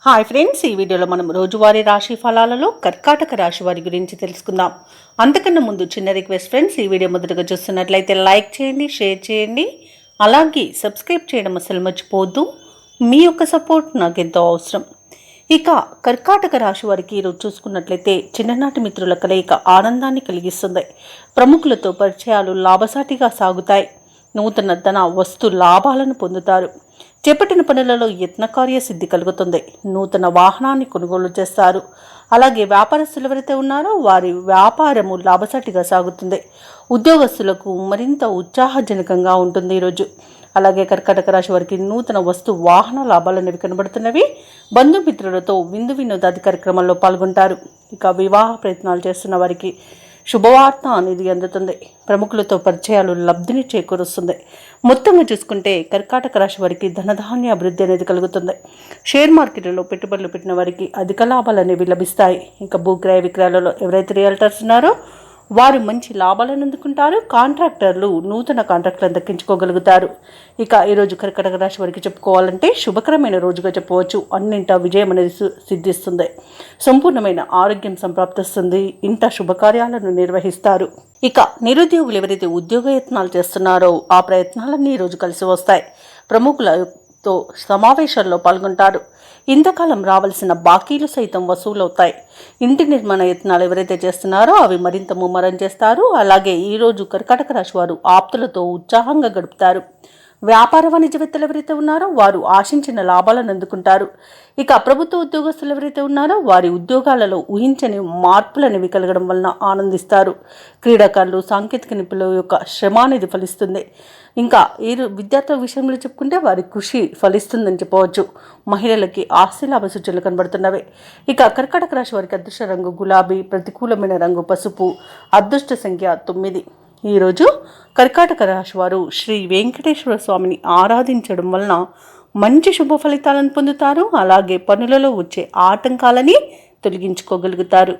Hi friends, ఈ వీడియోలో మనం రోజువారీ రాశి ఫలాలలో కర్కాటక రాశి వారి గురించి తెలుసుకుందాం. అంతకన్నా ముందు చిన్న రిక్వెస్ట్ ఫ్రెండ్స్, ఈ వీడియో మొదటగా చూస్తున్నట్లయితే లైక్ చేయండి, షేర్ చేయండి, అలాగే సబ్స్క్రైబ్ చేయడం అసలు మర్చిపోవద్దు. మీ యొక్క సపోర్ట్ నాకు ఎంతో అవసరం. ఇక కర్కాటక రాశి వారికి ఈరోజు చూసుకున్నట్లయితే చిన్ననాటి మిత్రుల కలయిక ఆనందాన్ని కలిగిస్తుంది. ప్రముఖులతో పరిచయాలు లాభసాటిగా సాగుతాయి. నూతన ధన వస్తు లాభాలను పొందుతారు. చేపట్టిన పనులలో యత్నకార్య సిద్ధి కలుగుతుంది. నూతన వాహనాన్ని కొనుగోలు చేస్తారు. అలాగే వ్యాపారస్తులు ఎవరైతే ఉన్నారో వారి వ్యాపారము లాభసాటిగా సాగుతుంది. ఉద్యోగస్తులకు మరింత ఉత్సాహజనకంగా ఉంటుంది ఈరోజు. అలాగే కర్కాటక రాశి వారికి నూతన వస్తు వాహన లాభాలు అనేవి కనబడుతున్నవి. బంధుమిత్రులతో విందు వినోదాది కార్యక్రమాల్లో పాల్గొంటారు. ఇక వివాహ ప్రయత్నాలు చేస్తున్న వారికి శుభవార్త అనేది అందుతుంది. ప్రముఖులతో పరిచయాలు లబ్ధిని చేకూరుస్తుంది. మొత్తంగా చూసుకుంటే కర్కాటక రాశి వారికి ధనధాన్య అభివృద్ధి అనేది కలుగుతుంది. షేర్ మార్కెట్లో పెట్టుబడులు పెట్టిన వారికి అధిక లాభాలు అనేవి లభిస్తాయి. ఇంకా భూక్రయ విక్రయాలలో ఎవరైతే రియల్టర్స్ ఉన్నారో వారు మంచి లాభాలను అందుకుంటారు. కాంట్రాక్టర్లు నూతన కాంట్రాక్టులను దక్కించుకోగలుగుతారు. ఇక ఈరోజు కర్కాటక రాశి వారికి చెప్పుకోవాలంటే శుభకరమైన రోజుగా చెప్పవచ్చు. అన్నింటా విజయం అనేది సిద్ధిస్తుంది. సంపూర్ణమైన ఆరోగ్యం సంప్రాప్తిస్తుంది. ఇంట శుభకార్యాలను నిర్వహిస్తారు. ఇక నిరుద్యోగులు ఎవరైతే ఉద్యోగ యత్నాలు చేస్తున్నారో ఆ ప్రయత్నాలన్నీ ఈరోజు కలిసి వస్తాయి. ప్రముఖులతో సమావేశాల్లో పాల్గొంటారు. ఇంతకాలం రావాల్సిన బాకీలు సైతం వసూలవుతాయి. ఇంటి నిర్మాణ యత్నాలు ఎవరైతే చేస్తున్నారో అవి మరింత ముమ్మరం చేస్తారు. అలాగే ఈరోజు కర్కాటక రాశి వారు ఆప్తులతో ఉత్సాహంగా గడుపుతారు. వ్యాపార వాణిజ్యవేత్తలు ఎవరైతే ఉన్నారో వారు ఆశించిన లాభాలను అందుకుంటారు. ఇక ప్రభుత్వ ఉద్యోగస్తులు ఎవరైతే ఉన్నారో వారి ఉద్యోగాలలో ఊహించని మార్పులనేవి కలగడం వలన ఆనందిస్తారు. క్రీడాకారులు సాంకేతిక నిపుణుల యొక్క శ్రమ అనేది ఫలిస్తుంది. ఇంకా ఈ విద్యార్థుల విషయంలో చెప్పుకుంటే వారి కృషి ఫలిస్తుందని చెప్పవచ్చు. మహిళలకి ఆస్తి లాభ సూచనలు కనబడుతున్నవి. ఇక కర్కాటక రాశి వారికి అదృష్ట రంగు గులాబీ, ప్రతికూలమైన రంగు పసుపు, అదృష్ట సంఖ్య 9. ఈరోజు కర్కాటక రాశి వారు శ్రీ వెంకటేశ్వర స్వామిని ఆరాధించడం వలన మంచి శుభ ఫలితాలను పొందుతారు. అలాగే పనులలో వచ్చే ఆటంకాలని తొలగించుకోగలుగుతారు.